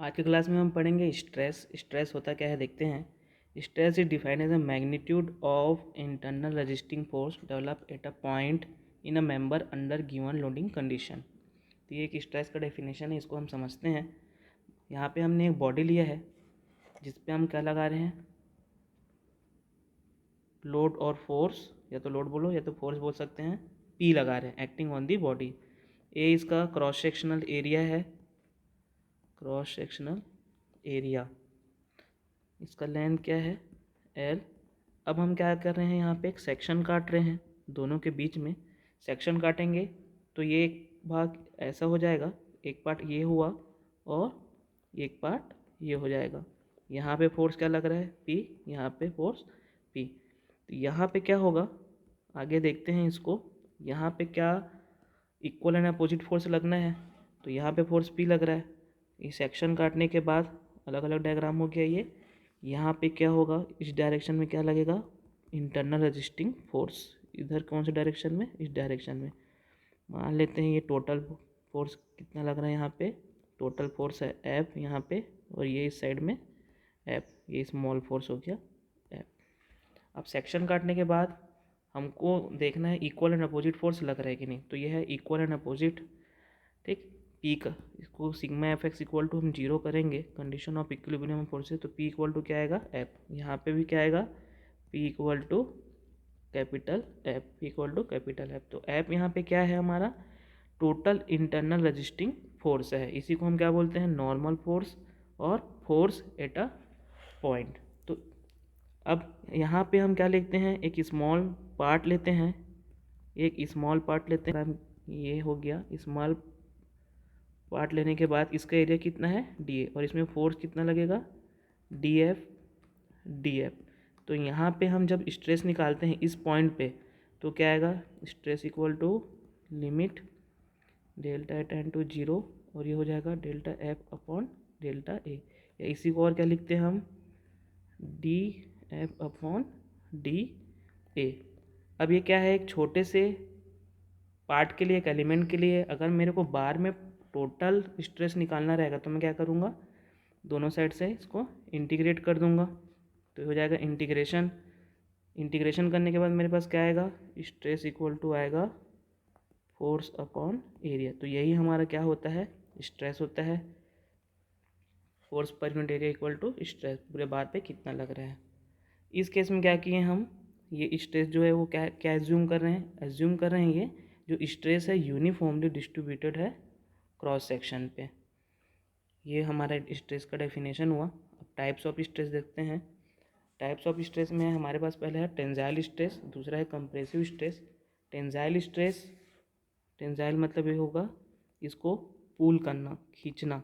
आज की क्लास में हम पढ़ेंगे स्ट्रेस। स्ट्रेस होता क्या है देखते हैं। Stress is defined as a magnitude of internal resisting force develop at a point in a member under given loading condition. तो ये एक स्ट्रेस का डेफिनेशन है, इसको हम समझते हैं। यहाँ पे हमने एक बॉडी लिया है जिस पे हम क्या लगा रहे हैं, लोड और फोर्स, या तो लोड बोलो या तो फोर्स बोल सकते हैं, पी लगा रहे हैं एक्टिंग ऑन दी बॉडी। ए इसका क्रॉस सेक्शनल एरिया है, क्रॉस सेक्शनल एरिया, इसका लेंथ क्या है एल। अब हम क्या कर रहे हैं, यहाँ पे एक सेक्शन काट रहे हैं, दोनों के बीच में सेक्शन काटेंगे तो ये एक भाग ऐसा हो जाएगा, एक पार्ट ये हुआ और एक पार्ट ये हो जाएगा। यहाँ पे फोर्स क्या लग रहा है पी, यहाँ पे फोर्स पी। तो यहाँ पे क्या होगा आगे देखते हैं इसको। यहाँ पे क्या इक्वल एंड अपोजिट फोर्स लगना है, तो यहाँ पे फोर्स पी लग रहा है। इस सेक्शन काटने के बाद अलग अलग डायग्राम हो गया ये। यहाँ पे क्या होगा, इस डायरेक्शन में क्या लगेगा, इंटरनल रेजिस्टिंग फोर्स। इधर कौन से डायरेक्शन में, इस डायरेक्शन में। मान लेते हैं ये टोटल फोर्स कितना लग रहा है, यहाँ पे टोटल फोर्स है एफ यहाँ पे, और ये इस साइड में एफ, ये स्मॉल फोर्स हो गया एफ। अब सेक्शन काटने के बाद हमको देखना है इक्वल एंड अपोजिट फोर्स लग रहा है कि नहीं, तो ये है इक्वल एंड अपोजिट। ठीक, पी का इसको sigma F X equal to हम जीरो करेंगे कंडीशन ऑफ इक्विलिब्रियम फोर्सेस, तो पी इक्वल टू क्या आएगा एफ। यहाँ पे भी क्या आएगा P equal to capital F, P equal to capital F. तो एफ यहाँ पे क्या है हमारा, टोटल इंटरनल रजिस्टिंग फोर्स है। इसी को हम क्या बोलते हैं, नॉर्मल फोर्स और फोर्स एट अ पॉइंट। तो अब यहाँ पे हम क्या लेते हैं, एक स्मॉल पार्ट लेते हैं, एक स्मॉल पार्ट लेते हैं। ये हो गया स्मॉल पार्ट लेने के बाद इसका एरिया कितना है डी ए, और इसमें फोर्स कितना लगेगा डी एफ, डी एफ। तो यहाँ पे हम जब स्ट्रेस निकालते हैं इस पॉइंट पे, तो क्या आएगा, stress equal to limit delta A tend to zero, और ये हो जाएगा delta F upon delta A, या इसी को और क्या लिखते हैं हम, D F upon D A. अब ये क्या है, एक छोटे से पार्ट के लिए, एक एलिमेंट के लिए अगर मेरे को बार में टोटल स्ट्रेस निकालना रहेगा तो मैं क्या करूँगा, दोनों साइड से इसको इंटीग्रेट कर दूंगा, तो हो जाएगा इंटीग्रेशन। इंटीग्रेशन करने के बाद मेरे पास क्या आएगा, स्ट्रेस इक्वल टू आएगा फोर्स अपॉन एरिया। तो यही हमारा क्या होता है, स्ट्रेस होता है, force per unit area equal to stress पूरे बार पे कितना लग रहा है। इस केस में क्या किए हम, ये स्ट्रेस जो है वो क्या क्या एज्यूम कर रहे हैं, एज्यूम कर रहे हैं ये जो स्ट्रेस है यूनिफॉर्मली डिस्ट्रीब्यूटेड है क्रॉस सेक्शन पे। ये हमारा स्ट्रेस का डेफिनेशन हुआ। अब टाइप्स ऑफ स्ट्रेस देखते हैं। टाइप्स ऑफ स्ट्रेस में हमारे पास पहले है टेंजाइल स्ट्रेस, दूसरा है compressive stress. Tensile stress, tensile मतलब ये होगा इसको पुल करना, खींचना,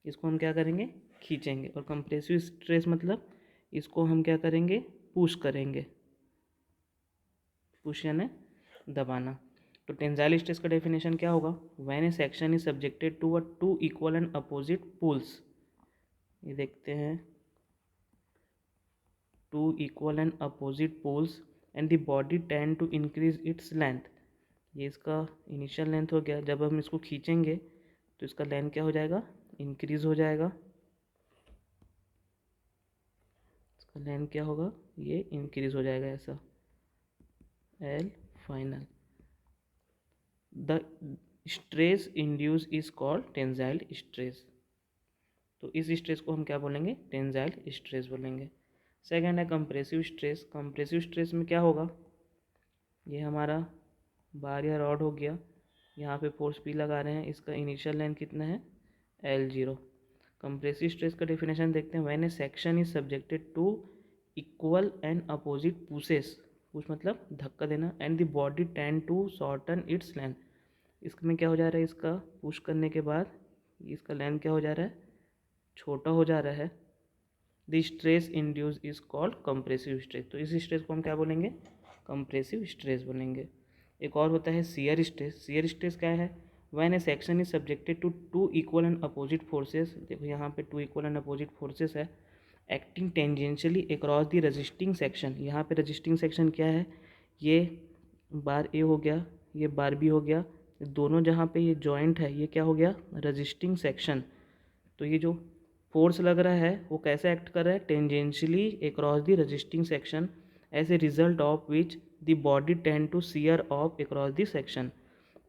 इसको हम क्या करेंगे, खींचेंगे। और कंप्रेसिव स्ट्रेस मतलब इसको हम क्या करेंगे, पुश करेंगे, पुश यानी दबाना। तो टेंजाइल स्ट्रेस का डेफिनेशन क्या होगा, when a section is subjected to a two equal and opposite pulls. ये देखते हैं, two equal and opposite pulls and the body tend to increase its length. ये इसका इनिशियल लेंथ हो गया, जब हम इसको खींचेंगे तो इसका लेंथ क्या हो जाएगा, इंक्रीज हो जाएगा। इसका लेंथ क्या होगा, ये इंक्रीज हो जाएगा ऐसा, L final. The stress induce is called tensile stress. तो इस स्ट्रेस को हम क्या बोलेंगे, टेंजाइल स्ट्रेस बोलेंगे। सेकेंड है कंप्रेसिव स्ट्रेस। कंप्रेसिव स्ट्रेस में क्या होगा, ये हमारा बार या रॉड हो गया, यहाँ पे फोर्स पी लगा रहे हैं, इसका इनिशियल लेंथ कितना है एल जीरो। कंप्रेसिव स्ट्रेस का डेफिनेशन देखते हैं, when a section is subjected to equal and opposite pushes, push मतलब धक्का देना, and the body tend to shorten its length. इसमें क्या हो जा रहा है, इसका पुश करने के बाद इसका लेंथ क्या हो जा रहा है, छोटा हो जा रहा है। The stress induce is called compressive stress. तो इस स्ट्रेस को हम क्या बोलेंगे, कंप्रेसिव स्ट्रेस बोलेंगे। एक और होता है शियर स्ट्रेस। शियर स्ट्रेस क्या है, when a section is subjected to two equal and opposite forces. देखो यहाँ पे two equal and opposite forces है, acting tangentially across the resisting section. यहाँ पे रजिस्टिंग सेक्शन क्या है, ये बार ए हो गया, ये बार बी हो गया, दोनों जहाँ पे ये जॉइंट है ये क्या हो गया, रजिस्टिंग सेक्शन। तो ये जो फोर्स लग रहा है वो कैसे एक्ट कर रहा है, tangentially across the resisting section, as a result of which the body tend to shear of across the section.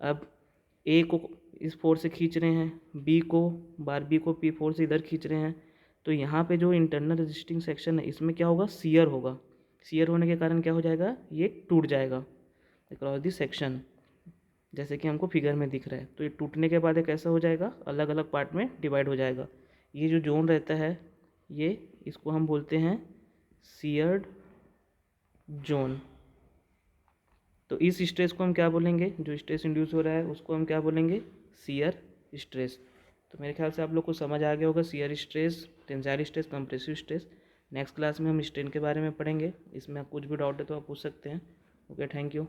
अब ए को इस फोर्स से खींच रहे हैं, बी को बार बी को पी फोर्स से इधर खींच रहे हैं, तो यहाँ पे जो इंटरनल रजिस्टिंग सेक्शन है इसमें क्या होगा, सियर होगा। सियर होने के कारण क्या हो जाएगा, ये टूट जाएगा अक्रॉस द सेक्शन, जैसे कि हमको फिगर में दिख रहा है। तो ये टूटने के बाद ये कैसा हो जाएगा, अलग अलग पार्ट में डिवाइड हो जाएगा। ये जो जोन रहता है ये, इसको हम बोलते हैं सियर्ड जोन। तो इस स्ट्रेस को हम क्या बोलेंगे, जो स्ट्रेस इंड्यूस हो रहा है उसको हम क्या बोलेंगे, सियर स्ट्रेस। तो मेरे ख्याल से आप लोग को समझ आ गया होगा share stress, tensile stress, compressive stress. Next class में हम स्ट्रेन के बारे में पढ़ेंगे। इसमें कुछ भी डाउट है तो आप पूछ सकते हैं। Okay, thank you.